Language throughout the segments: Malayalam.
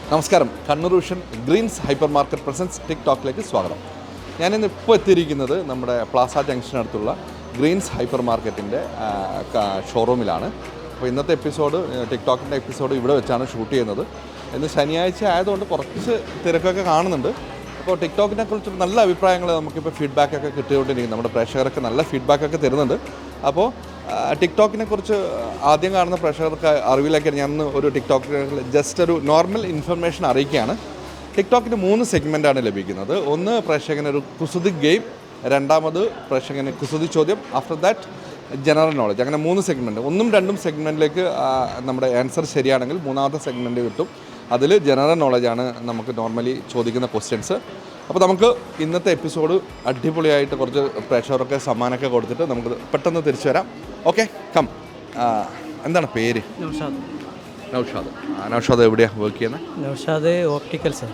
നമസ്കാരം. Kannur vision greens hyper market presence ടിക്ടോക്കിലേക്ക് സ്വാഗതം. ഞാനിന്ന് ഇപ്പോൾ എത്തിയിരിക്കുന്നത് നമ്മുടെ പ്ലാസ ജംഗ്ഷനടുത്തുള്ള ഗ്രീൻസ് ഹൈപ്പർ മാർക്കറ്റിൻ്റെ ഷോറൂമിലാണ്. അപ്പോൾ ഇന്നത്തെ എപ്പിസോഡ് ടിക്ടോക്കിൻ്റെ എപ്പിസോഡ് ഇവിടെ വെച്ചാണ് ഷൂട്ട് ചെയ്യുന്നത്. ഇന്ന് ശനിയാഴ്ച ആയതുകൊണ്ട് കുറച്ച് തിരക്കൊക്കെ കാണുന്നുണ്ട്. അപ്പോൾ ടിക്ടോക്കിനെ കുറിച്ച് നല്ല അഭിപ്രായങ്ങൾ നമുക്കിപ്പോൾ ഫീഡ്ബാക്കൊക്കെ കിട്ടിക്കൊണ്ടിരിക്കും. നമ്മുടെ പ്രേക്ഷകരൊക്കെ നല്ല ഫീഡ്ബാക്കൊക്കെ തരുന്നുണ്ട്. അപ്പോൾ ടിക്ടോക്കിനെ കുറിച്ച് ആദ്യം കാണുന്ന പ്രേക്ഷകർക്ക് അറിവിലേക്ക് ഞാൻ ഒരു ടിക്ടോക്കിൽ ജസ്റ്റ് ഒരു നോർമൽ ഇൻഫർമേഷൻ അറിയിക്കുകയാണ്. ടിക്ടോക്കിന് 3 സെഗ്മെൻറ്റാണ് ലഭിക്കുന്നത്. ഒന്ന് പ്രേക്ഷകനൊരു കുസൃതി ഗെയിം, രണ്ടാമത് പ്രേക്ഷകന് കുസൃതി ചോദ്യം, ആഫ്റ്റർ ദാറ്റ് ജനറൽ നോളജ്. അങ്ങനെ 3 സെഗ്മെൻറ്റ്. 1ഉം 2ഉം സെഗ്മെൻറ്റിലേക്ക് നമ്മുടെ ആൻസർ ശരിയാണെങ്കിൽ മൂന്നാമത്തെ സെഗ്മെൻറ്റ് കിട്ടും. അതിൽ ജനറൽ നോളജാണ് നമുക്ക് നോർമലി ചോദിക്കുന്ന ക്വസ്റ്റ്യൻസ്. അപ്പോൾ നമുക്ക് ഇന്നത്തെ എപ്പിസോഡ് അടിപൊളിയായിട്ട് കുറച്ച് പ്രേക്ഷകർക്ക് സമ്മാനമൊക്കെ കൊടുത്തിട്ട് നമുക്ക് പെട്ടെന്ന് തിരിച്ചു വരാം. Okay, come. എന്താണ് പേര്? നൗഷാദ്. നൗഷാദ് എവിടെയാണ് വർക്ക് ചെയ്യുന്നത്? നൗഷാദ് ഓപ്റ്റിക്കൽസ്.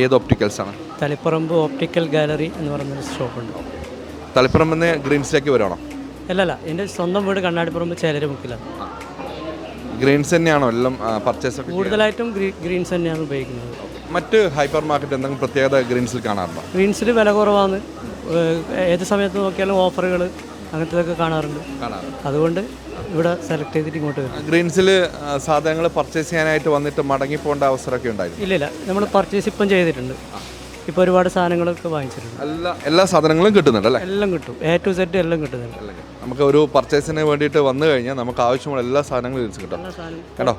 ഏത് ഓപ്റ്റിക്കൽസാണ്? തളിപ്പറമ്പ് ഓപ്റ്റിക്കൽ ഗാലറി എന്ന് പറയുന്നൊരു ഷോപ്പുണ്ട്. തളിപ്പറമ്പിൽ നിന്ന് ഗ്രീൻസിലേക്ക് വരണോ? അല്ലല്ല, എൻ്റെ സ്വന്തം വീട് കണ്ണാടിപ്പറമ്പ് ചേലരമുക്കിലാണ്. ഗ്രീൻസ് തന്നെയാണോ എല്ലാം പർച്ചേസ്? കൂടുതലായിട്ടും ഗ്രീൻസ് തന്നെയാണ് ഉപയോഗിക്കുന്നത്. മറ്റ് ഹൈപ്പർ മാർക്കറ്റ് എന്തെങ്കിലും പ്രത്യേകത ഗ്രീൻസിൽ കാണാറുണ്ടോ? ഗ്രീൻസിൽ വില കുറവാണ്. ഏത് സമയത്ത് നോക്കിയാലും ഓഫറുകൾ അങ്ങനത്തെയൊക്കെ കാണാറുണ്ട്. അതുകൊണ്ട് ഇവിടെ സെലക്ട് ചെയ്തിട്ട് ഇങ്ങോട്ട് വരും. ഗ്രീൻസിൽ സാധനങ്ങൾ പർച്ചേസ് ചെയ്യാനായിട്ട് വന്നിട്ട് മടങ്ങി പോകേണ്ട അവസരമൊക്കെ ഉണ്ടായിരുന്നു? ഇല്ല, നമ്മൾ പർച്ചേസ് ഇപ്പം ചെയ്തിട്ടുണ്ട്. ഇപ്പോൾ ഒരുപാട് സാധനങ്ങളൊക്കെ വാങ്ങിച്ചിട്ടുണ്ട്. എല്ലാ സാധനങ്ങളും കിട്ടുന്നുണ്ട് അല്ലേ? എല്ലാം കിട്ടും, A to Z എല്ലാം കിട്ടുന്നുണ്ട്. നമുക്ക് ഒരു പർച്ചേസിന് വേണ്ടിയിട്ട് വന്നു കഴിഞ്ഞാൽ നമുക്ക് ആവശ്യമുള്ള എല്ലാ സാധനങ്ങളും ഗ്രീൻസ് കിട്ടും കേട്ടോ.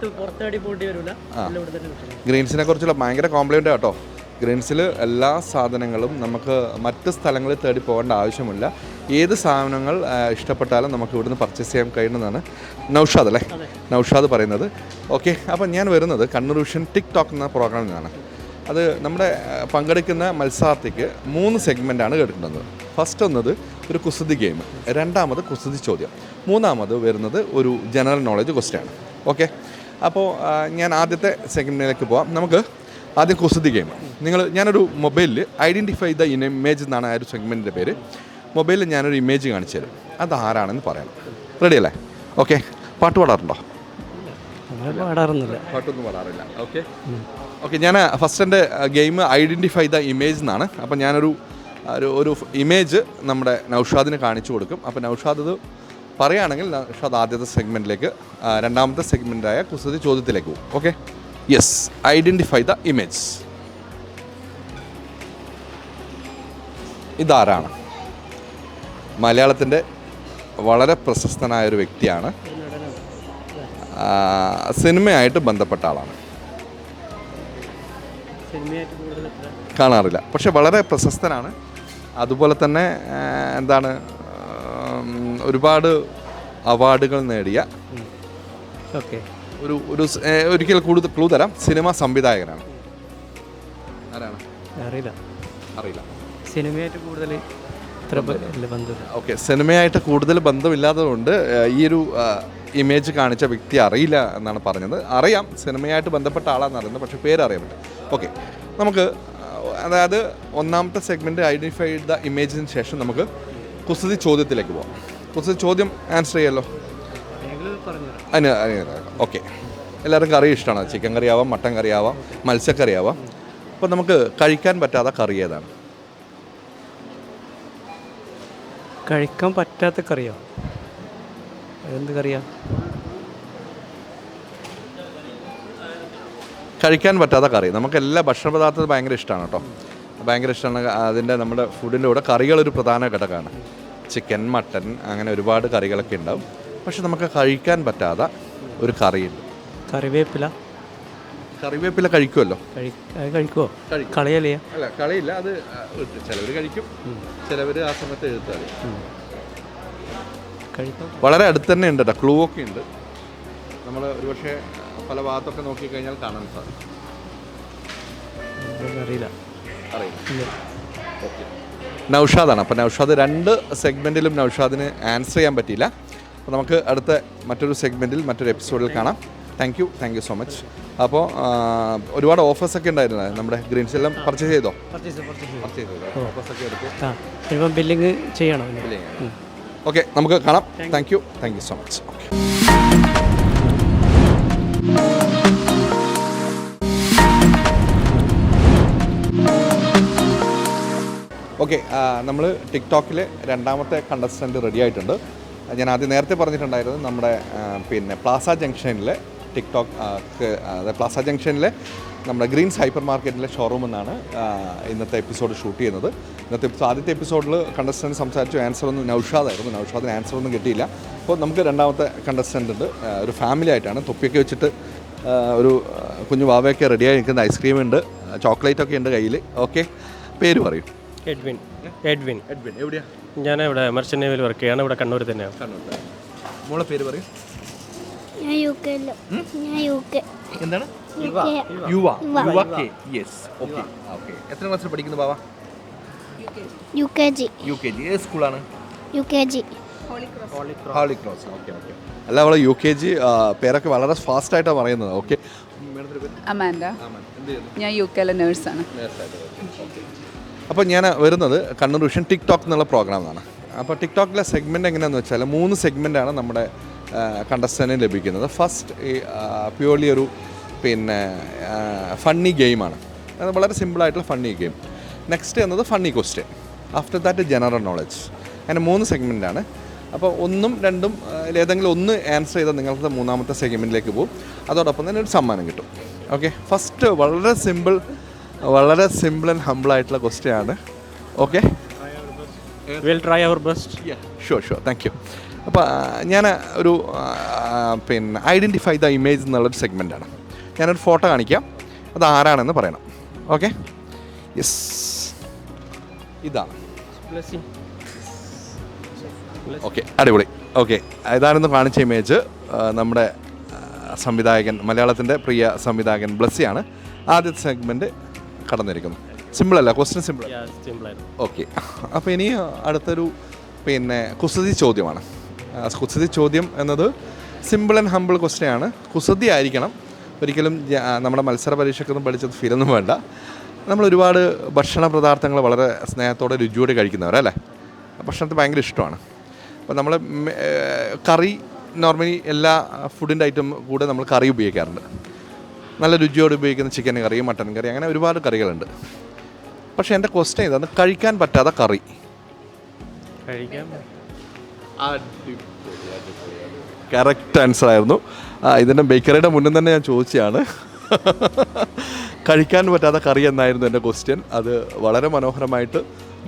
ഗ്രീൻസിനെ കുറിച്ചുള്ള ഭയങ്കര കോംപ്ലിമെൻ്റ് കേട്ടോ. ഗ്രീൻസിൽ എല്ലാ സാധനങ്ങളും നമുക്ക് മറ്റ് സ്ഥലങ്ങളിൽ തേടി പോകേണ്ട ആവശ്യമില്ല. ഏത് സാധനങ്ങൾ ഇഷ്ടപ്പെട്ടാലും നമുക്ക് ഇവിടുന്ന് പർച്ചേസ് ചെയ്യാൻ കഴിയുന്നതാണ്. നൗഷാദ് അല്ലേ? നൗഷാദ് പറയുന്നത്. ഓക്കെ, അപ്പോൾ ഞാൻ വരുന്നത് കണ്ണൂർ വിഷൻ ടിക്ടോക്ക് എന്ന പ്രോഗ്രാമിൽ നിന്നാണ്. അത് നമ്മുടെ പങ്കെടുക്കുന്ന മത്സരാർത്ഥിക്ക് 3 സെഗ്മെൻറ്റാണ് കേട്ടിട്ടുള്ളത്. ഫസ്റ്റ് വന്നത് ഒരു കുസൃതി ഗെയിം, രണ്ടാമത് കുസൃതി ചോദ്യം, മൂന്നാമത് വരുന്നത് ഒരു ജനറൽ നോളജ് ക്വസ്റ്റ്യനാണ്. ഓക്കെ, അപ്പോൾ ഞാൻ ആദ്യത്തെ സെഗ്മെൻറ്റിലേക്ക് പോവാം. നമുക്ക് ആദ്യം കുസൃതി ഗെയിം. ഞാനൊരു മൊബൈലിൽ ഐഡൻറ്റിഫൈ ദ ഇമേജ് എന്നാണ് ആ ഒരു സെഗ്മെൻറ്റിൻ്റെ പേര്. മൊബൈലിൽ ഞാനൊരു ഇമേജ് കാണിച്ചു തരും, അതാരാണെന്ന് പറയണം. റെഡി അല്ലേ? ഓക്കെ. പാട്ട് പാടാറുണ്ടോ? പാട്ടൊന്നും പാടാറില്ല. ഓക്കെ, ഞാൻ ഫസ്റ്റ് എൻ്റെ ഗെയിം ഐഡൻറ്റിഫൈ ദ ഇമേജ് എന്നാണ്. അപ്പം ഞാനൊരു ഒരു ഇമേജ് നമ്മുടെ നൗഷാദിന് കാണിച്ചു കൊടുക്കും. അപ്പോൾ നൗഷാദ് ഇത് പറയുകയാണെങ്കിൽ നൗഷാദ് ആദ്യത്തെ സെഗ്മെൻറ്റിലേക്ക്, രണ്ടാമത്തെ സെഗ്മെൻറ്റായ കുസൃതി ചോദ്യത്തിലേക്ക് പോകും. Okay, yes, identify the image. ഇതാരാണ്? മലയാളത്തിൻ്റെ വളരെ പ്രശസ്തനായൊരു വ്യക്തിയാണ്. സിനിമയായിട്ട് ബന്ധപ്പെട്ട ആളാണ്. കാണാറില്ല, പക്ഷെ വളരെ പ്രശസ്തനാണ്. അതുപോലെ തന്നെ ഒരുപാട് അവാർഡുകൾ നേടിയ ഒരിക്കൽ കൂടുതൽ ക്ലൂ തരാം, സിനിമാ സംവിധായകനാണ്. ആരാണ്? അറിയില്ല. സിനിമയായിട്ട് കൂടുതൽ ഓക്കെ, സിനിമയായിട്ട് കൂടുതൽ ബന്ധമില്ലാത്തതുകൊണ്ട് ഈ ഒരു ഇമേജ് കാണിച്ച വ്യക്തി അറിയില്ല എന്നാണ് പറഞ്ഞത്. അറിയാം, സിനിമയായിട്ട് ബന്ധപ്പെട്ട ആളാണെന്ന് അറിയുന്നത്, പക്ഷേ പേരറിയാൻ പറ്റും. ഓക്കെ, നമുക്ക് അതായത് ഒന്നാമത്തെ സെഗ്മെൻറ്റ് ഐഡൻറ്റിഫൈ ദ ഇമേജിന് ശേഷം നമുക്ക് കുസൃതി ചോദ്യത്തിലേക്ക് പോകാം. കുസൃതി ചോദ്യം ആൻസർ ചെയ്യാമല്ലോ? ഓക്കെ, എല്ലാവർക്കും കറി ഇഷ്ടമാണ്. ചിക്കൻ കറി ആവാം, മട്ടൻ കറി ആവാം, മത്സ്യക്കറി ആവാം. അപ്പോൾ നമുക്ക് കഴിക്കാൻ പറ്റാത്ത കറി ഏതാണ്? കഴിക്കാൻ പറ്റാത്ത കറിയോ? എന്ത് കറിയാ? കഴിക്കാൻ പറ്റാത്ത കറി. നമുക്ക് എല്ലാ ഭക്ഷണ പദാർത്ഥവും ഭയങ്കര ഇഷ്ടമാണ് കേട്ടോ, ഭയങ്കര ഇഷ്ടമാണ്. അതിൻ്റെ നമ്മുടെ ഫുഡിൻ്റെ കൂടെ കറികളൊരു പ്രധാന ഘടകമാണ്. ചിക്കൻ, മട്ടൻ, അങ്ങനെ ഒരുപാട് കറികളൊക്കെ ഉണ്ടാവും. പക്ഷെ നമുക്ക് കഴിക്കാൻ പറ്റാത്ത ഒരു കറിയുണ്ട്. കറിവേപ്പില കഴിക്കുമല്ലോ? കഴിക്കുമോ? കളയല്ലേ? അല്ല, കളയില്ല. അത് ചിലവർ കഴിക്കും, ചിലവർ ആ സമയത്ത് എഴുത്താൽ. വളരെ അടുത്ത് തന്നെ ഉണ്ട് കേട്ടോ, ക്ലൂ ഒക്കെ ഉണ്ട്. നമ്മൾ ഒരുപക്ഷെ പല ഭാഗത്തൊക്കെ നോക്കിക്കഴിഞ്ഞാൽ കാണാൻ സാധിക്കും. അറിയില്ല. ഓക്കെ, നൗഷാദാണ്. അപ്പോൾ നൗഷാദ് 2 സെഗ്മെൻറ്റിലും നൗഷാദിന് ആൻസർ ചെയ്യാൻ പറ്റിയില്ല. അപ്പോൾ നമുക്ക് അടുത്ത മറ്റൊരു സെഗ്മെൻറ്റിൽ മറ്റൊരു എപ്പിസോഡിൽ കാണാം. Thank you so much. അപ്പോൾ ഒരുപാട് ഓഫേഴ്സൊക്കെ ഉണ്ടായിരുന്നു നമ്മുടെ ഗ്രീൻസ്. എല്ലാം പർച്ചേസ് ചെയ്തോ? ഓഫേഴ്സൊക്കെ എടുത്ത് ബില്ലിങ് ചെയ്യണം. ഓക്കെ, നമുക്ക് കാണാം. Thank you so much. Okay. Okay, നമ്മൾ ടിക്ടോക്കിലെ രണ്ടാമത്തെ കണ്ടസ്റ്റൻറ്റ് റെഡി ആയിട്ടുണ്ട്. ഞാൻ ആദ്യം നേരത്തെ പറഞ്ഞിട്ടുണ്ടായിരുന്നു നമ്മുടെ പിന്നെ പ്ലാസ ജംഗ്ഷനിലെ പ്ലാസ ജംഗ്ഷനിലെ നമ്മുടെ ഗ്രീൻസ് ഹൈപ്പർ മാർക്കറ്റിലെ ഷോറൂമിൽ നിന്നാണ് ഇന്നത്തെ എപ്പിസോഡ് ഷൂട്ട് ചെയ്യുന്നത്. ആദ്യത്തെ എപ്പിസോഡിൽ കണ്ടസ്റ്റൻറ്റ് സംസാരിച്ചു, നൗഷാദിന് ആൻസർ ഒന്നും കിട്ടിയില്ല. അപ്പോൾ നമുക്ക് രണ്ടാമത്തെ കണ്ടസ്റ്റൻ്റ് ഉണ്ട്. ഒരു ഫാമിലി ആയിട്ടാണ്, തൊപ്പിയൊക്കെ വെച്ചിട്ട് ഒരു കുഞ്ഞു വാവയൊക്കെ റെഡിയായി നിൽക്കുന്ന, ഐസ്ക്രീം ഉണ്ട്, ചോക്ലേറ്റ് ഒക്കെ ഉണ്ട് കയ്യിൽ. ഓക്കെ, പേര് പറയും. എഡ്വിൻ. എവിടെയാ? ഞാൻ ഇവിടെ മർച്ചൻ്റ് നേവിയിൽ വർക്ക് ചെയ്യാണ്, ഇവിടെ കണ്ണൂർ തന്നെയാണ്. മോളെ പേര് പറയും. എന്താണ്? യുവ. യെസ്. ഓക്കെ. എത്ര ക്ലാസ്സിൽ പഠിക്കുന്നു ബാവ? UKG. ഏത് സ്കൂളാണ്? UKG. Holy Cross. ഓക്കെ. അല്ല, അവളെ UKG പേരൊക്കെ വളരെ ഫാസ്റ്റായിട്ടാണ് പറയുന്നത്. ഓക്കെ. അമാൻഡ. ഞാൻ UK-ലെ നേഴ്സാണ്. അപ്പോൾ ഞാൻ വരുന്നത് കണ്ണൂർ വിഷൻ ടിക്ടോക്ക് എന്നുള്ള പ്രോഗ്രാമാണ്. അപ്പോൾ ടിക്ടോക്കിലെ സെഗ്മെൻറ്റ് എങ്ങനെയാണെന്ന് വെച്ചാൽ 3 സെഗ്മെൻറ്റാണ് നമ്മുടെ കണ്ടസ്റ്റൻറ്റിന് ലഭിക്കുന്നത്. ഫസ്റ്റ് പ്യൂർലി ഒരു പിന്നെ ഫണ്ണി ഗെയിമാണ്, അത് വളരെ സിമ്പിളായിട്ടുള്ള ഫണ്ണി ഗെയിം. നെക്സ്റ്റ് എന്നത് funny question. After that general knowledge. അങ്ങനെ 3 സെഗ്മെൻറ്റാണ്. അപ്പോൾ 1ഉം 2ഉം ഏതെങ്കിലും ഒന്ന് ആൻസർ ചെയ്താൽ നിങ്ങൾക്ക് മൂന്നാമത്തെ സെഗ്മെൻറ്റിലേക്ക് പോകും. അതോടൊപ്പം തന്നെ ഒരു സമ്മാനം കിട്ടും. ഓക്കെ, ഫസ്റ്റ് വളരെ സിമ്പിൾ ആൻഡ് ഹംബിൾ ആയിട്ടുള്ള ക്വസ്റ്റ്യൻ ആണ്. Okay, will try our best. Sure, thank you. അപ്പോൾ ഞാൻ ഒരു പിന്നെ ഐഡൻറ്റിഫൈ ദ ഇമേജ് എന്നുള്ളൊരു സെഗ്മെൻറ്റാണ്. ഞാനൊരു ഫോട്ടോ കാണിക്കാം, അത് ആരാണെന്ന് പറയണം. ഓക്കെ, യെസ്, ഇതാണ്. ഓക്കെ, അടിപൊളി. ഓക്കെ, ഇതാണെന്ന് കാണിച്ച ഇമേജ് നമ്മുടെ സംവിധായകൻ, മലയാളത്തിൻ്റെ പ്രിയ സംവിധായകൻ ബ്ലസ്സിയാണ്. ആദ്യത്തെ സെഗ്മെൻറ്റ് കടന്നിരിക്കുന്നു. സിമ്പിളല്ല, ക്വസ്റ്റ്യൻ സിമ്പിളായിരുന്നു. ഓക്കെ, അപ്പോൾ ഇനി അടുത്തൊരു പിന്നെ കുസൃതി ചോദ്യമാണ്. കുസൃതി ചോദ്യം എന്നത് സിമ്പിൾ ആൻഡ് ഹംബിൾ ക്വസ്റ്റ്യൻ ആണ്. കുസൃതി ആയിരിക്കണം, ഒരിക്കലും നമ്മുടെ മത്സര പരീക്ഷയ്ക്കൊന്നും പഠിച്ചത് ഫീലൊന്നും വേണ്ട. നമ്മൾ ഒരുപാട് ഭക്ഷണ പദാർത്ഥങ്ങൾ വളരെ സ്നേഹത്തോടെ രുചിയോടെ കഴിക്കുന്നവരല്ലേ, ഭക്ഷണത്തിൽ ഭയങ്കര ഇഷ്ടമാണ്. അപ്പോൾ നമ്മൾ കറി നോർമലി എല്ലാ ഫുഡിൻ്റെ ഐറ്റം കൂടെ നമ്മൾ കറി ഉപയോഗിക്കാറുണ്ട്. നല്ല രുചിയോടെ ഉപയോഗിക്കുന്ന ചിക്കൻ കറി, മട്ടൻ കറി, അങ്ങനെ ഒരുപാട് കറികളുണ്ട്. പക്ഷേ എൻ്റെ ക്വസ്റ്റ്യൻ ഇതാണ്, കഴിക്കാൻ പറ്റാത്ത കറി. കറക്റ്റ് ആൻസർ ആയിരുന്നു. ഇതിൻ്റെ ബേക്കറിയുടെ മുന്നിൽ തന്നെ ഞാൻ ചോദിച്ചതാണ്. കഴിക്കാൻ പറ്റാത്ത കറി എന്നായിരുന്നു എൻ്റെ ക്വസ്റ്റ്യൻ. അത് വളരെ മനോഹരമായിട്ട്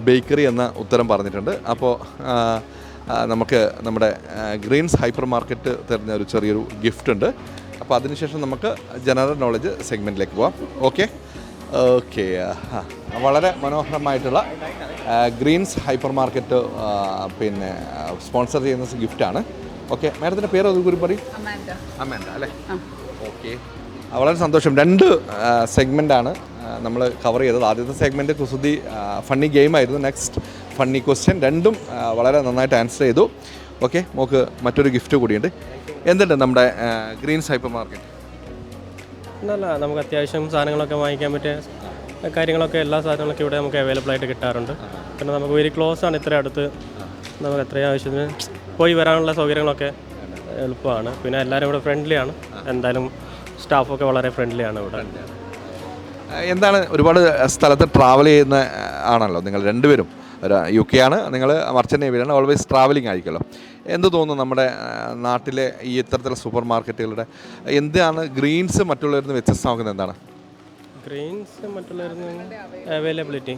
ബേക്കറി എന്ന ഉത്തരം പറഞ്ഞിട്ടുണ്ട്. അപ്പോൾ നമുക്ക് നമ്മുടെ ഗ്രീൻസ് ഹൈപ്പർ മാർക്കറ്റ് തരുന്ന ഒരു ചെറിയൊരു ഗിഫ്റ്റ് ഉണ്ട്. അപ്പോൾ അതിനുശേഷം നമുക്ക് ജനറൽ നോളജ് സെഗ്മെൻറ്റിലേക്ക് പോവാം. ഓക്കെ, വളരെ മനോഹരമായിട്ടുള്ള ഗ്രീൻസ് ഹൈപ്പർ മാർക്കറ്റ് പിന്നെ സ്പോൺസർ ചെയ്യുന്ന ഗിഫ്റ്റാണ്. ഓക്കെ, മാഡത്തിൻ്റെ പേര് അതുകൂടി പറയും. അമാൻഡ അല്ലേ? ഓക്കെ, വളരെ സന്തോഷം. 2 സെഗ്മെൻറ്റാണ് നമ്മൾ കവർ ചെയ്തത്. ആദ്യത്തെ സെഗ്മെൻറ്റ് കുസൃതി ഫണ്ണി ഗെയിമായിരുന്നു. Next funny question. 2ഉം വളരെ നന്നായിട്ട് ആൻസർ ചെയ്തു. ഓക്കെ, നമുക്ക് മറ്റൊരു ഗിഫ്റ്റ് കൂടിയുണ്ട്. എന്തുണ്ട് നമ്മുടെ ഗ്രീൻസ് ഹൈപ്പർ മാർക്കറ്റ്? നല്ല നമുക്ക് അത്യാവശ്യം സാധനങ്ങളൊക്കെ വാങ്ങിക്കാൻ പറ്റിയ കാര്യങ്ങളൊക്കെ, എല്ലാ സാധനങ്ങളൊക്കെ ഇവിടെ നമുക്ക് അവൈലബിൾ ആയിട്ട് കിട്ടാറുണ്ട്. പിന്നെ നമുക്ക് വെരി ക്ലോസ് ആണ്, ഇത്ര അടുത്ത് നമുക്ക് എത്രയും ആവശ്യത്തിന് പോയി വരാനുള്ള സൗകര്യങ്ങളൊക്കെ എളുപ്പമാണ്. പിന്നെ എല്ലാവരും ഇവിടെ ഫ്രണ്ട്ലിയാണ്, എന്തായാലും സ്റ്റാഫൊക്കെ വളരെ ഫ്രണ്ട്ലിയാണ് ഇവിടെ. എന്താണ്, ഒരുപാട് സ്ഥലത്ത് ട്രാവൽ ചെയ്യുന്ന ആണല്ലോ നിങ്ങൾ രണ്ടുപേരും. UK ആണ്, നിങ്ങൾ മർച്ചൻ്റ് നേവിയിലാണ്, ഓൾവേസ് ട്രാവലിംഗ് ആയിരിക്കുമല്ലോ. എന്ത് തോന്നുന്നു നമ്മുടെ നാട്ടിലെ ഈ ഇത്തരത്തിലുള്ള സൂപ്പർ മാർക്കറ്റുകളുടെ എന്താണ് ഗ്രീൻസ് മറ്റുള്ളവരിൽ നിന്ന് വ്യത്യസ്തമാക്കുന്നത്? എന്താണ് ഗ്രീൻസ് മറ്റുള്ളവരിൽ അവൈലബിലിറ്റി?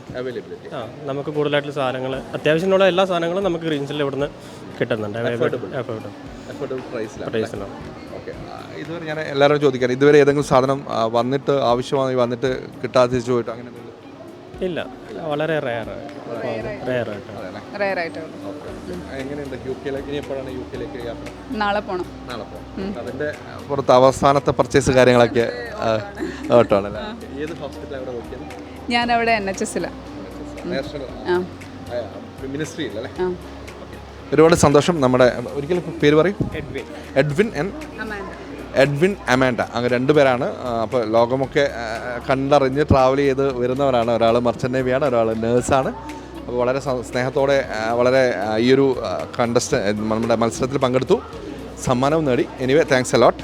നമുക്ക് കൂടുതലായിട്ടുള്ള സാധനങ്ങൾ, അത്യാവശ്യമുള്ള എല്ലാ സാധനങ്ങളും നമുക്ക് ഗ്രീൻസിൽ ഇവിടുന്ന് കിട്ടുന്നുണ്ട്. അഫോർഡബിൾ പ്രൈസിലാണ്. ഓക്കെ, ഇതുവരെ ഞാൻ എല്ലാവരും ചോദിക്കാൻ, ഇതുവരെ ഏതെങ്കിലും സാധനം വന്നിട്ട് ആവശ്യമായി വന്നിട്ട് കിട്ടാതെ തിരിച്ചു പോയിട്ട് അങ്ങനെ ഇല്ല, വളരെ റെയറായിട്ട്. എങ്ങനെയുണ്ട് UK-ലേക്ക്? ഇനി എപ്പോഴാണ് UK-ലേക്ക് യാത്ര? നാളെ പോകണം. അതിൻ്റെ പുറത്ത് അവസാനത്തെ പർച്ചേസ് കാര്യങ്ങളൊക്കെ കേട്ടോണല്ലേ? ഏത് ഹോസ്പിറ്റലാണ് അവിടെ നോക്കിയത്? ഞാനവിടെ NHS-ലാണ്. മിനിസ്ട്രിയിലല്ലേ? ഒരുപാട് സന്തോഷം. നമ്മുടെ ഒരിക്കലും പേര് പറയും. എഡ്വിൻ അമാൻഡ, അങ്ങനെ 2 പേരാണ്. അപ്പോൾ ലോകമൊക്കെ കണ്ടറിഞ്ഞ് ട്രാവൽ ചെയ്ത് വരുന്നവരാണ്. ഒരാൾ മർച്ചൻ്റ് നേവിയാണ്, ഒരാൾ നേഴ്സാണ്. അപ്പോൾ വളരെ സ്നേഹത്തോടെ വളരെ ഈ ഒരു നമ്മുടെ മത്സരത്തിൽ പങ്കെടുത്തു, സമ്മാനവും നേടി. Anyway, thanks a lot.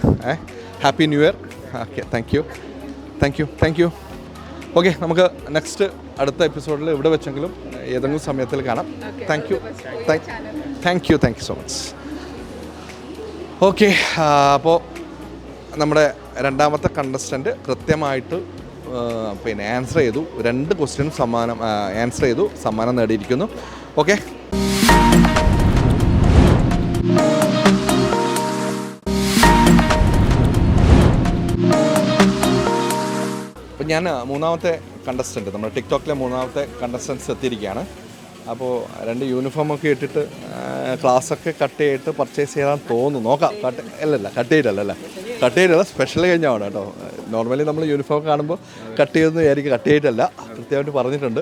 Happy new year. Okay, thank you. Okay, നമുക്ക് നെക്സ്റ്റ് അടുത്ത എപ്പിസോഡിൽ ഇവിടെ വെച്ചെങ്കിലും ഏതെങ്കിലും സമയത്തിൽ കാണാം. Thank you so much. Okay, അപ്പോൾ നമ്മുടെ രണ്ടാമത്തെ കണ്ടസ്റ്റൻറ്റ് കൃത്യമായിട്ട് പിന്നെ ആൻസർ ചെയ്തു. 2 ക്വസ്റ്റ്യനും ആൻസർ ചെയ്തു, സമ്മാനം നേടിയിരിക്കുന്നു. ഓക്കെ, അപ്പോൾ ഞാൻ മൂന്നാമത്തെ കണ്ടസ്റ്റൻറ്റ്, നമ്മുടെ ടിക്ടോക്കിലെ മൂന്നാമത്തെ കണ്ടസ്റ്റൻസ് എത്തിയിരിക്കുകയാണ്. അപ്പോൾ 2 യൂണിഫോമൊക്കെ ഇട്ടിട്ട് ക്ലാസ്സൊക്കെ കട്ട് ചെയ്തിട്ട് പർച്ചേസ് ചെയ്യാൻ തോന്നുന്നു. നോക്കാം. കട്ട് ചെയ്തല്ല, സ്പെഷ്യൽ കഴിഞ്ഞാണ് കേട്ടോ. നോർമലി നമ്മൾ യൂണിഫോം കാണുമ്പോൾ കട്ട് ചെയ്തെന്ന് വിചാരിക്കും, കട്ട് ചെയ്തിട്ടല്ല, കൃത്യമായിട്ട് പറഞ്ഞിട്ടുണ്ട്.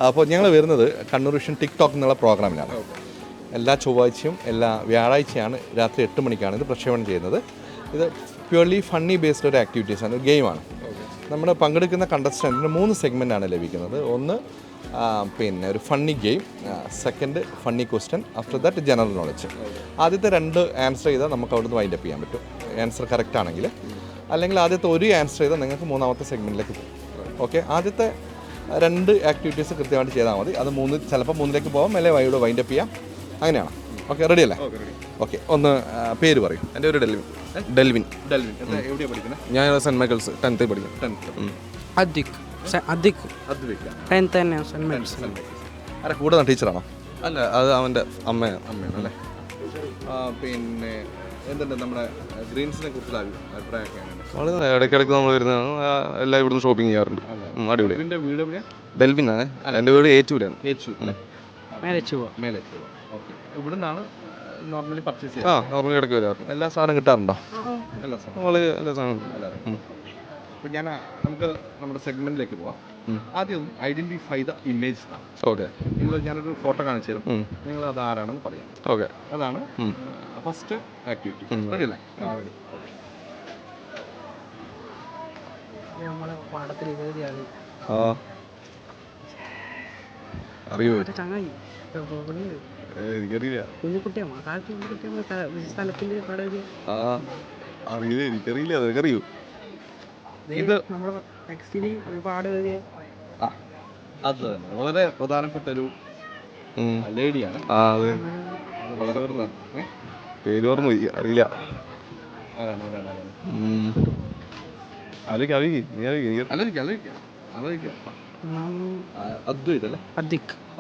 അപ്പോൾ ഞങ്ങൾ വരുന്നത് കണ്ണൂർ വിഷൻ ടിക്ടോക്ക് എന്നുള്ള പ്രോഗ്രാമിലാണ്. എല്ലാ ചൊവ്വാഴ്ചയും എല്ലാ വ്യാഴാഴ്ചയാണ് രാത്രി 8 മണിക്കാണ് ഇത് പ്രക്ഷേപണം ചെയ്യുന്നത്. ഇത് പ്യുവർലി ഫണ്ണി ബേസ്ഡ് ഒരു ആക്ടിവിറ്റീസാണ്, ഒരു ഗെയിമാണ്. നമ്മുടെ പങ്കെടുക്കുന്ന കണ്ടസ്റ്റൻറ്റിന് 3 സെഗ്മെൻറ്റാണ് ലഭിക്കുന്നത്. ഒന്ന് പിന്നെ ഒരു funny game, second funny question, after that general knowledge. ആദ്യത്തെ 2 ആൻസർ ചെയ്താൽ നമുക്ക് അവിടുന്ന് വൈൻഡ് അപ്പ് ചെയ്യാൻ പറ്റും, ആൻസർ കറക്റ്റ് ആണെങ്കിൽ. അല്ലെങ്കിൽ ആദ്യത്തെ 1 ആൻസർ ചെയ്താൽ നിങ്ങൾക്ക് 3ാമത്തെ സെഗ്മെൻറ്റിലേക്ക് പോകും. ഓക്കെ, ആദ്യത്തെ 2 ആക്ടിവിറ്റീസ് കൃത്യമായിട്ട് ചെയ്താൽ മതി. അത് 3 ചിലപ്പോൾ 3ലേക്ക് പോകാം, അല്ലെങ്കിൽ വൈൻഡ് അപ്പ് ചെയ്യാം. അങ്ങനെയാണ്. ഓക്കെ, റെഡി അല്ലേ? ഓക്കെ, ഒന്ന് പേര് പറയും. എൻ്റെ ഒരു ഡെൽവിൻ. എവിടെയാണ് പഠിക്കുന്നത്? ഞാൻ സെൻറ്റ് മൈക്കിൾസ് 10th പഠിക്കും. അദ്വിക് 10th തന്നെ സെൻറ്റ് മൈക്കിൾസ്. ആരെ കൂടെ ടീച്ചറാണോ? അല്ല, അത് അവൻ്റെ അമ്മയാണ്. അല്ലേ? പിന്നെ എന്തുണ്ട് നമ്മുടെ ഗ്രീൻസിനെ കുറിച്ചുള്ള അഭിപ്രായമൊക്കെ? വളരെ ഇടയ്ക്കിടയ്ക്ക് നമ്മൾ വരുന്നതാണ്. എല്ലാം ഇവിടുന്ന് ഷോപ്പിംഗ് ചെയ്യാറുണ്ട്. അടിപൊളി. ഇതിൻ്റെ വീട് എവിടെയാണ്? ഡെൽവിനാണ്. എൻ്റെ വീട് ഏച്ചൂരാണ്. മേലെ. ഓക്കെ, ഇവിടെ നിന്നാണ് നോർമലി പർച്ചേസ് ചെയ്യുക? നോർമലി ഇടയ്ക്ക് വരാറുണ്ട്. എല്ലാ സാധനം കിട്ടാറുണ്ടോ? എല്ലാ സാധനം. അപ്പോൾ നമുക്ക് നമ്മുടെ സെഗ്മെന്റിലേക്ക് പോവാം. ആദ്യം ഐഡന്റിഫൈ ദ ഇമേജ്. ഓക്കെ, ഞാനൊരു ഫോട്ടോ കാണിച്ചു തരും, നിങ്ങൾ അത് ആരാണെന്ന് പറയാം. ഓക്കെ, അതാണ് ഫസ്റ്റ് ആക്ടിവിറ്റി. റെഡി അല്ലേ? അറിയോ? എനിക്കറിയില്ല, അതൊക്കെ ഇത് ഒരുപാട് അത് വളരെ പ്രധാനപ്പെട്ട ഒരു ലേഡിയാണ്. പേര് ഓർമ്മ അറിയില്ല.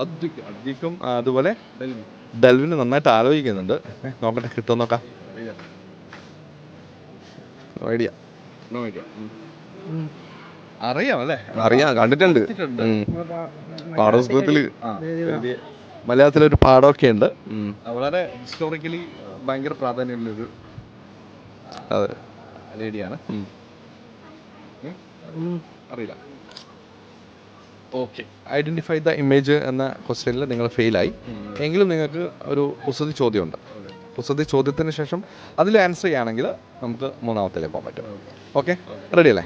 അദ്വിക്കും അതുപോലെ ഡെൽവിന് നന്നായിട്ട് ആലോചിക്കുന്നുണ്ട്. നോക്കട്ടെ, കിട്ടുമെന്ന് നോക്കാം. ഐഡിയ അറിയാം അല്ലേ? അറിയാം, കണ്ടിട്ടുണ്ട്. പാഠപുസ്തകത്തില് മലയാളത്തിലൊരു പാഠമൊക്കെ ഉണ്ട്. വളരെ ഹിസ്റ്റോറിക്കലി ഭയങ്കര പ്രാധാന്യമുള്ളൊരു ലേഡിയാണ്. അറിയില്ല. ഓക്കെ, ഐഡന്റിഫൈ ദ ഇമേജ് എന്ന ക്വസ്റ്റ്യനിൽ നിങ്ങൾ ഫെയിലായി. എങ്കിലും നിങ്ങൾക്ക് ഒരു കുസൃതി ചോദ്യമുണ്ട്. കുസൃതി ചോദ്യത്തിന് ശേഷം അതിൽ ആൻസർ ചെയ്യുകയാണെങ്കിൽ നമുക്ക് 3ാമത്തേലേക്ക് പോകാൻ പറ്റും. ഓക്കെ, റെഡി അല്ലേ?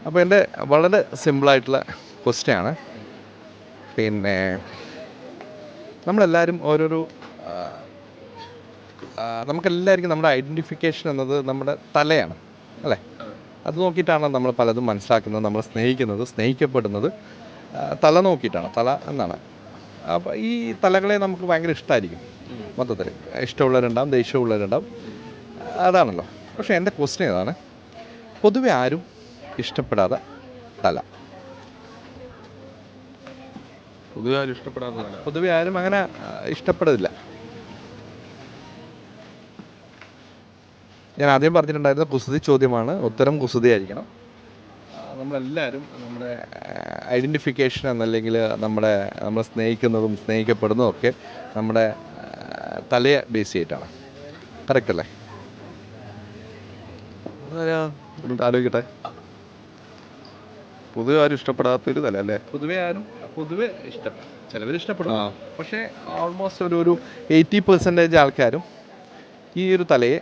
അപ്പോൾ എൻ്റെ വളരെ സിമ്പിളായിട്ടുള്ള ക്വസ്റ്റ്യൻ ആണ്. പിന്നെ നമ്മളെല്ലാവരും ഓരോരോ നമുക്കെല്ലാവർക്കും നമ്മുടെ ഐഡൻറ്റിഫിക്കേഷൻ എന്നത് നമ്മുടെ തലയാണ് അല്ലേ? അത് നോക്കിയിട്ടാണ് നമ്മൾ പലതും മനസ്സിലാക്കുന്നത്, നമ്മൾ സ്നേഹിക്കുന്നത്, സ്നേഹിക്കപ്പെടുന്നത് തല നോക്കിയിട്ടാണ്. തല എന്നാണ്. അപ്പോൾ ഈ തലകളെ നമുക്ക് ഭയങ്കര ഇഷ്ടമായിരിക്കും. മൊത്തത്തിൽ ഇഷ്ടമുള്ളവരുണ്ടാവും, ദേഷ്യമുള്ളവരുണ്ടാവും, അതാണല്ലോ. പക്ഷേ എൻ്റെ ക്വസ്റ്റ്യൻ ഇതാണ്, പൊതുവെ ആരും ഇഷ്ടപ്പെടാതെ തല. പൊതുവെ ആരും അങ്ങനെ ഇഷ്ടപ്പെടില്ല. ഞാൻ ആദ്യം പറഞ്ഞിട്ടുണ്ടായിരുന്ന കുസൃതി ചോദ്യമാണ്, ഉത്തരം കുസൃതിയായിരിക്കണം. നമ്മളെല്ലാവരും നമ്മുടെ ഐഡൻറ്റിഫിക്കേഷൻ എന്നല്ലെങ്കിൽ നമ്മൾ സ്നേഹിക്കുന്നതും സ്നേഹിക്കപ്പെടുന്നതും ഒക്കെ നമ്മുടെ തലയെ ബേസ് ചെയ്തിട്ടാണ്. കറക്റ്റ് അല്ലേ? ആലോചിക്കട്ടെ. പൊതുവെ ആരും ഇഷ്ടപ്പെടാത്തൊരു തല അല്ലേ? പൊതുവെ ഇഷ്ടപ്പെടും, ചിലവർ ഇഷ്ടപ്പെടും. പക്ഷേ ഓൾമോസ്റ്റ് ഒരു 80% ആൾക്കാരും ഈ ഒരു തലയെ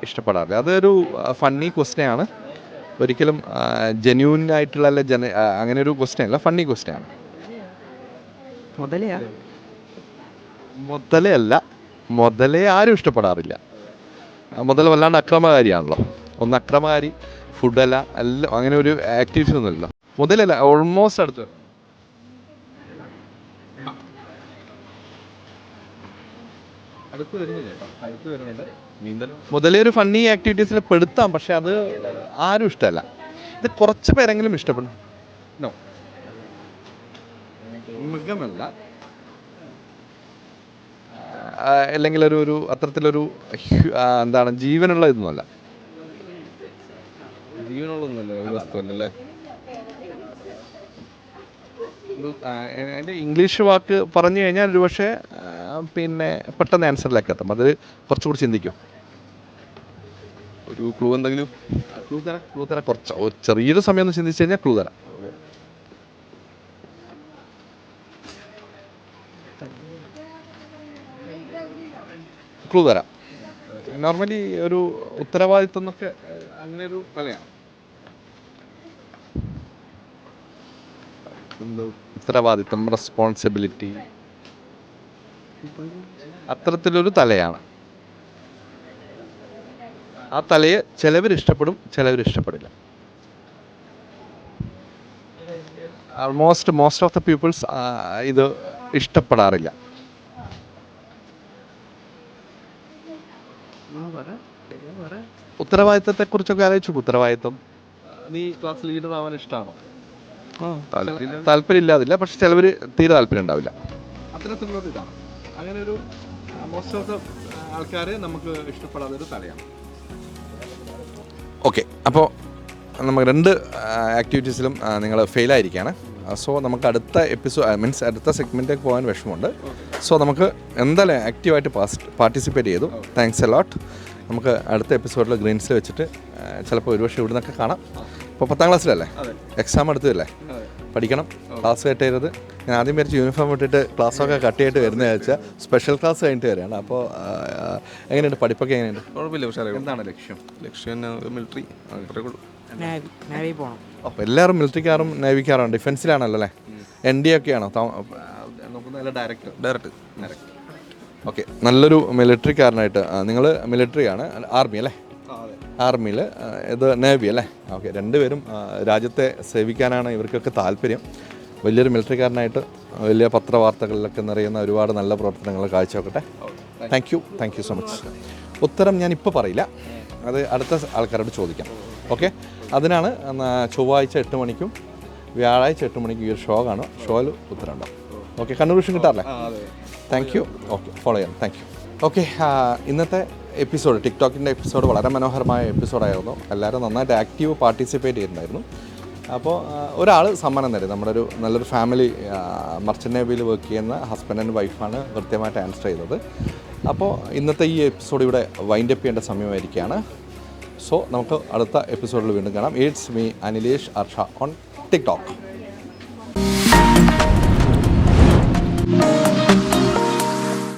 ഇഷ്ടപ്പെടാറില്ല. അതൊരു ഫണ്ണി ക്വസ്റ്റ്യൻ ആണ്. ഒരിക്കലും ജെന്യൂൻ ആയിട്ടുള്ള അങ്ങനെ ഒരു ക്വസ്റ്റ്യൻ അല്ല, ഫണ്ണി ക്വസ്റ്റ്യൻ ആണ്. മുതലേ ആരും ഇഷ്ടപ്പെടാറില്ല. മുതൽ വല്ലാണ്ട് അക്രമകാരിയാണല്ലോ. ഒന്ന് അക്രമകാരി, ഫുഡല്ല, എല്ലാം അങ്ങനെ ഒരു ആക്ടിവിറ്റീസ് ഒന്നുമില്ല. മുതലല്ല, ഓൾമോസ്റ്റ് അടുത്ത്. അടുത്ത് വരുന്നുണ്ട്. മുതലേ ഒരു ഫണ്ണി ആക്ടിവിറ്റീസിൽ പെടുത്താം, പക്ഷെ അത് ആരും ഇഷ്ടമല്ല. ഇത് കുറച്ച് പേരെങ്കിലും ഇഷ്ടപ്പെടും. നോ, മൃഗമല്ല, അല്ലെങ്കിൽ ഒരു അത്തരത്തിലൊരു എന്താണ് ജീവനുള്ള ഇതൊന്നുമല്ല. ജീവനുള്ളതൊന്നുമല്ല, ഒരു വസ്തുവല്ലേ. അതിൻ്റെ ഇംഗ്ലീഷ് വാക്ക് പറഞ്ഞു കഴിഞ്ഞാൽ ഒരു പക്ഷേ പിന്നെ പെട്ടെന്ന് ആൻസറിലേക്ക് എത്താം. അത് കുറച്ചുകൂടി ചിന്തിക്കും. ഒരു ക്ലൂ എന്തെങ്കിലും? ക്ലൂ തരാം കുറച്ച് ചെറിയൊരു സമയം ഒന്ന് ചിന്തിച്ച് കഴിഞ്ഞാൽ ക്ലൂ തരാം. ക്ലൂ തരാം. നോർമലി ഒരു ഉത്തരവാദിത്വം എന്നൊക്കെ അങ്ങനെ ഒരു കലയാണ്. ഉത്തരവാദിത്വം, റെസ്പോൺസിബിലിറ്റി, അത്തരത്തിലൊരു തലയാണ്. ആ തലയെ ചിലവർ ഇഷ്ടപ്പെടും, ചിലവർ ഇഷ്ടപ്പെടില്ല. മോസ്റ്റ് ഓഫ് ദ പീപ്പിൾസ് ഇത് ഇഷ്ടപ്പെടാറില്ല. ഉത്തരവാദിത്തത്തെ കുറിച്ചൊക്കെ ആലോചിച്ചു. ഉത്തരവാദിത്വം, നീ ക്ലാസ് ലീഡർ ആവാൻ ഇഷ്ടമാണോ? താല്പര്യം ഇല്ലാതില്ല, പക്ഷെ ചിലവർ തീരെ താല്പര്യം ഉണ്ടാവില്ല. അത്തരത്തിലുള്ള ഇതാണ്. അങ്ങനെ ഒരു മോസ്റ്റ് ഓഫ് ദ ആൾക്കാർ നമുക്ക് ഇഷ്ടപ്പെടാത്തൊരു തലയാണ്. ഓക്കെ, അപ്പോൾ നമുക്ക് 2 ആക്ടിവിറ്റീസിലും നിങ്ങൾ ഫെയിലായിരിക്കുകയാണ്. സോ നമുക്ക് അടുത്ത എപ്പിസോഡ് അടുത്ത സെഗ്മെൻറ്റിലേക്ക് പോകാൻ വിഷമമുണ്ട്. സോ നമുക്ക് എന്തായാലും ആക്റ്റീവായിട്ട് പാർട്ടിസിപ്പേറ്റ് ചെയ്തു. Thanks a lot. നമുക്ക് അടുത്ത എപ്പിസോഡിൽ ഗ്രീൻസിൽ വെച്ചിട്ട് ചിലപ്പോൾ ഒരുപക്ഷെ ഇവിടെ നിന്നൊക്കെ കാണാം. ഇപ്പോൾ 10ാം ക്ലാസ്സിലല്ലേ, എക്സാം അടുത്തല്ലേ, പഠിക്കണം, ക്ലാസ് കട്ട് ചെയ്തത്. ഞാൻ ആദ്യം വിചാരിച്ച് യൂണിഫോം ഇട്ടിട്ട് ക്ലാസ്സൊക്കെ കട്ട് ചെയ്തിട്ട് വരുന്നതെന്ന് വെച്ചാൽ സ്പെഷ്യൽ ക്ലാസ് കഴിഞ്ഞിട്ട് വരികയാണ്. അപ്പോൾ എങ്ങനെയുണ്ട് പഠിപ്പൊക്കെ? എങ്ങനെയുണ്ട്? കുഴപ്പമില്ല, പക്ഷേ എന്താണ് ലക്ഷ്യം? മിലിറ്ററി അത്രേ. നേവി പോകണം. അപ്പോൾ എല്ലാവരും മിലിറ്ററിക്കാരും നേവിക്കാരും ഡിഫൻസിലാണല്ലോ അല്ലേ? ND ഒക്കെയാണോ നോക്കുന്നത്? ഡയറക്റ്റ്. ഓക്കെ, നല്ലൊരു മിലിറ്ററിക്കാരനായിട്ട് നിങ്ങൾ മിലിറ്ററിയാണ്, ആർമി അല്ലേ? ആർമിയിൽ, ഇത് നേവി അല്ലേ? ഓക്കെ, രണ്ടുപേരും രാജ്യത്തെ സേവിക്കാനാണ് ഇവർക്കൊക്കെ താല്പര്യം. വലിയൊരു മിലിറ്ററിക്കാരനായിട്ട് വലിയ പത്രവാർത്തകളിലൊക്കെ നിറയുന്ന ഒരുപാട് നല്ല പ്രവർത്തനങ്ങൾ കാഴ്ചവെക്കട്ടെ. Thank you so much. ഉത്തരം ഞാനിപ്പോൾ പറയില്ല, അത് അടുത്ത ആൾക്കാരോട് ചോദിക്കാം. ഓക്കെ, അതിനാണ് ചൊവ്വാഴ്ച 8 മണിക്കും വ്യാഴാഴ്ച 8 മണിക്കും ഈ ഒരു ഷോ കാണും. ഷോയിൽ ഉത്തരം ഉണ്ടാവും. ഓക്കെ, കൺക്ലൂഷൻ കിട്ടാറില്ലേ? Thank you. ഓക്കെ, ഫോളോ ചെയ്യാം. Thank you. ഓക്കെ, ഇന്നത്തെ എപ്പിസോഡ്, ടിക്ടോക്കിൻ്റെ എപ്പിസോഡ് വളരെ മനോഹരമായ എപ്പിസോഡായിരുന്നു. എല്ലാവരും നന്നായിട്ട് ആക്റ്റീവ് പാർട്ടിസിപ്പേറ്റ് ചെയ്യുന്നുണ്ടായിരുന്നു. അപ്പോൾ ഒരാൾ സമ്മാനം നേടി. നമ്മുടെ നല്ലൊരു ഫാമിലി മർച്ചൻ്റ് നേവിയിൽ വർക്ക് ചെയ്യുന്ന ഹസ്ബൻഡ് ആൻഡ് വൈഫാണ് കൃത്യമായിട്ട് ആൻസർ ചെയ്തത്. അപ്പോൾ ഇന്നത്തെ ഈ എപ്പിസോഡ് ഇവിടെ വൈൻഡ് അപ്പ് ചെയ്യേണ്ട സമയമായിരിക്കുകയാണ്. സോ നമുക്ക് അടുത്ത എപ്പിസോഡിൽ വീണ്ടും കാണാം. It's me Anilesh Arsha on TikTok.